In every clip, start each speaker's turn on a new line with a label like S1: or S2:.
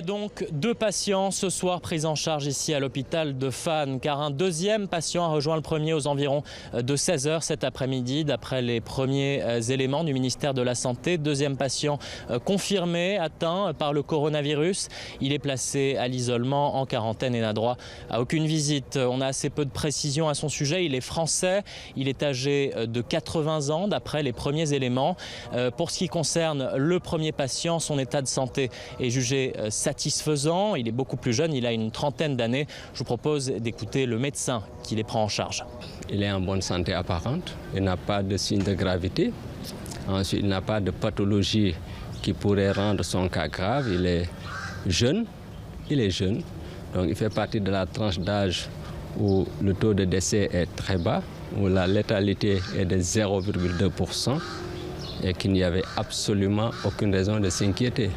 S1: donc 2 patients ce soir pris en charge ici à l'hôpital de Fannes, car un deuxième patient a rejoint le premier aux environs de 16 h cet après-midi, d'après les premiers éléments du ministère de la Santé. Deuxième patient confirmé, atteint par le coronavirus. Il est placé à l'isolement, en quarantaine et n'a droit à aucune visite. On a assez peu de précisions à son sujet. Il est français, il est âgé de 80 ans, d'après les premiers éléments. Pour ce qui concerne le premier patient, son état de santé est jugé satisfaisant. Il est beaucoup plus jeune, il a une trentaine d'années. Je vous propose d'écouter le médecin qui les prend en charge.
S2: Il est en bonne santé apparente, il n'a pas de signe de gravité. Ensuite, il n'a pas de pathologie qui pourrait rendre son cas grave. Il est jeune, donc il fait partie de la tranche d'âge où le taux de décès est très bas, où la létalité est de 0,2% et qu'il n'y avait absolument aucune raison de s'inquiéter.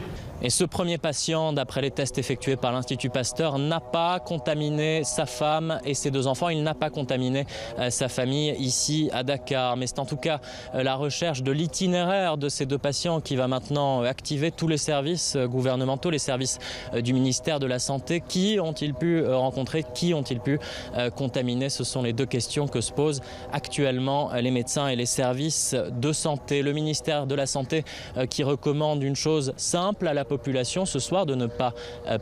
S1: Et ce premier patient, d'après les tests effectués par l'Institut Pasteur, n'a pas contaminé sa femme et ses 2 enfants. Il n'a pas contaminé sa famille ici à Dakar. Mais c'est en tout cas la recherche de l'itinéraire de ces 2 patients qui va maintenant activer tous les services gouvernementaux, les services du ministère de la Santé. Qui ont-ils pu rencontrer? Qui ont-ils pu contaminer? Ce sont les 2 questions que se posent actuellement les médecins et les services de santé. Le ministère de la Santé qui recommande une chose simple à la population ce soir, de ne pas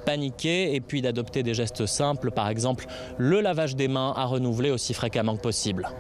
S1: paniquer et puis d'adopter des gestes simples, par exemple le lavage des mains à renouveler aussi fréquemment que possible.